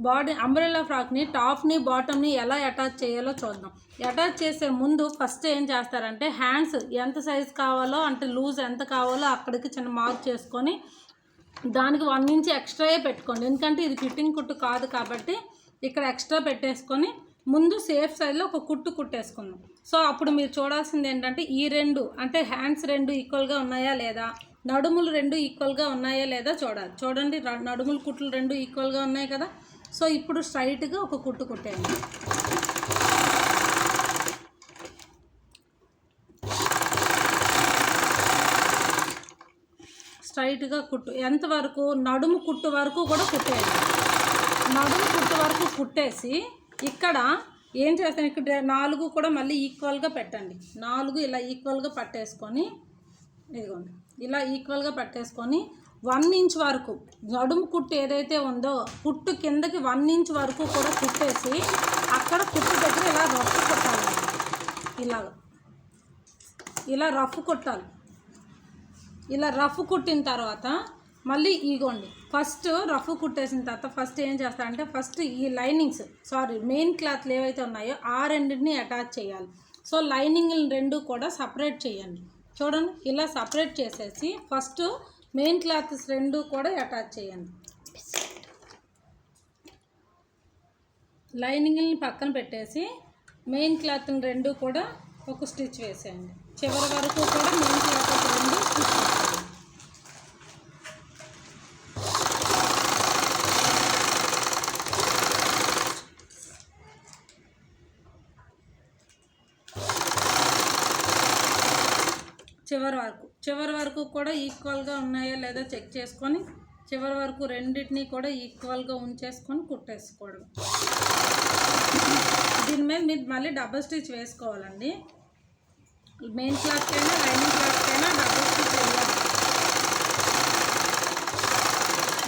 Body umbrella ఫ్రాక్ని టాప్ని బాటమ్ని ఎలా attach చేయాలో చూద్దాం. అటాచ్ చేసే ముందు ఫస్ట్ ఏం చేస్తారంటే హ్యాండ్స్ ఎంత సైజ్ కావాలో అంటే లూజ్ ఎంత కావాలో అక్కడికి చిన్న మార్క్ చేసుకొని దానికి 1 ఇంచ్ ఎక్స్ట్రాయే పెట్టుకోండి. ఎందుకంటే ఇది ఫిట్టింగ్ కుట్టు కాదు కాబట్టి ఇక్కడ ఎక్స్ట్రా పెట్టేసుకొని ముందు సేఫ్ సైడ్లో ఒక కుట్టేసుకుందాం. సో అప్పుడు మీరు చూడాల్సింది ఏంటంటే ఈ రెండు అంటే హ్యాండ్స్ రెండు ఈక్వల్గా ఉన్నాయా లేదా, నడుములు రెండు ఈక్వల్గా ఉన్నాయా లేదా చూడాలి. చూడండి నడుముల కుట్లు రెండు ఈక్వల్గా ఉన్నాయి కదా. సో ఇప్పుడు స్ట్రైట్గా ఒక కుట్టేయండి. స్ట్రైట్గా ఎంతవరకు నడుము కుట్టు వరకు కూడా కుట్టేయండి. నడుము కుట్టు వరకు కుట్టేసి ఇక్కడ ఏం చేస్తాను, ఇక్కడ 4 కూడా మళ్ళీ ఈక్వల్గా పెట్టండి. 4 ఇలా ఈక్వల్గా పట్టేసుకొని ఇదిగోండి ఇలా ఈక్వల్గా పట్టేసుకొని 1 ఇంచ్ వరకు నడుము కుట్టు ఏదైతే ఉందో కుట్టు కిందకి 1 ఇంచ్ వరకు కూడా కుట్టేసి అక్కడ కుట్టు దగ్గర ఇలా రఫ్ కుట్టాలి. ఇలా రఫ్ కుట్టాలి. ఇలా రఫ్ కుట్టిన తర్వాత మళ్ళీ ఇగోండి ఫస్ట్ రఫ్ కుట్టేసిన తర్వాత ఫస్ట్ ఏం చేస్తారంటే ఫస్ట్ ఈ లైనింగ్స్ మెయిన్ క్లాత్లు ఏవైతే ఉన్నాయో ఆ రెండింటిని అటాచ్ చేయాలి. సో లైనింగ్లు రెండు కూడా సపరేట్ చేయండి. చూడండి ఇలా సపరేట్ చేసేసి ఫస్ట్ మెయిన్ క్లాత్స్ రెండు కూడా అటాచ్ చేయండి. లైనింగ్ని పక్కన పెట్టేసి మెయిన్ క్లాత్ని రెండు కూడా ఒక స్టిచ్ వేసేయండి. చివరి వరకు కూడా మెయిన్ క్లాత్ రెండు స్టిచ్ వేసేయండి. చివరి వరకు కూడా ఈక్వల్గా ఉన్నాయో లేదో చెక్ చేసుకొని చివరి వరకు రెండింటినీ కూడా ఈక్వల్గా ఉంచేసుకొని కుట్టేసుకోవడం. దీని మీద మీరు మళ్ళీ డబుల్ స్టిచ్ వేసుకోవాలండి. మెయిన్ క్లాత్కైనా లైనింగ్ క్లాత్కైనా డబుల్ స్టిచ్ వేయాలి.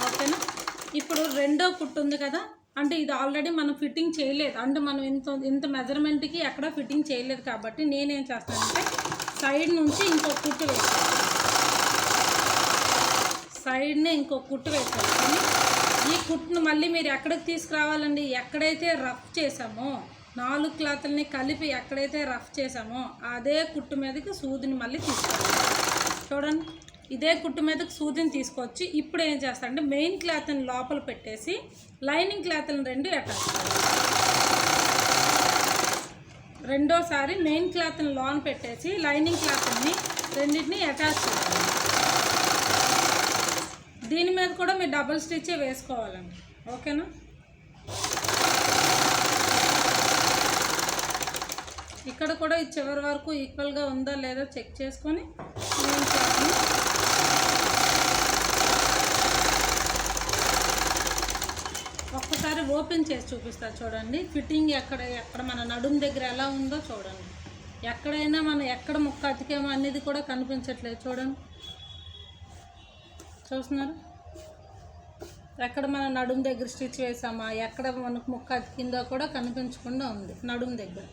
ఓకేనా. ఇప్పుడు రెండో కుట్టు ఉంది కదా, అంటే ఇది ఆల్రెడీ మనం ఫిట్టింగ్ చేయలేదు, అంటే మనం ఇంత మెజర్మెంట్కి ఎక్కడ ఫిట్టింగ్ చేయలేదు కాబట్టి నేనేం చేస్తానంటే సైడ్ నుంచి ఇంకొక కుట్టు వేసాను. సైడ్నే ఇంకొక కుట్టు వేసాను. కానీ ఈ కుట్టును మళ్ళీ మీరు ఎక్కడికి తీసుకురావాలండి, ఎక్కడైతే రఫ్ చేసామో 4 క్లాత్లని కలిపి ఎక్కడైతే రఫ్ చేసామో అదే కుట్టు మీదకి సూదిని మళ్ళీ తీసుకోవాలి. చూడండి ఇదే కుట్టు మీదకి సూదిని తీసుకొచ్చి ఇప్పుడు ఏం చేస్తారంటే మెయిన్ క్లాత్ని లోపల పెట్టేసి లైనింగ్ క్లాత్ని రెండు అటాచ్ చేయాలి. రెండోసారి మెయిన్ క్లాత్ని లోన్ పెట్టేసి లైనింగ్ క్లాత్ని రెండింటిని అటాచ్ చేయాలి. దీని మీద కూడా మీరు డబుల్ స్టిచ్చే వేసుకోవాలండి. ఓకేనా. ఇక్కడ కూడా ఈ చివరి వరకు ఈక్వల్గా ఉందా లేదా చెక్ చేసుకొని మెయిన్ క్లాత్ని ఒక్కసారి ఓపెన్ చేసి చూపిస్తా. చూడండి ఫిట్టింగ్ ఎక్కడ మన నడుము దగ్గర ఎలా ఉందో చూడండి. ఎక్కడైనా మనం ఎక్కడ ముక్క అతికేమో అనేది కూడా కనిపించట్లేదు. చూడండి చూస్తున్నారు, ఎక్కడ మన నడుము దగ్గర స్టిచ్ వేసామా, ఎక్కడ మనకు ముక్క అతికిందో కూడా కనిపించకుండా ఉంది నడుము దగ్గర.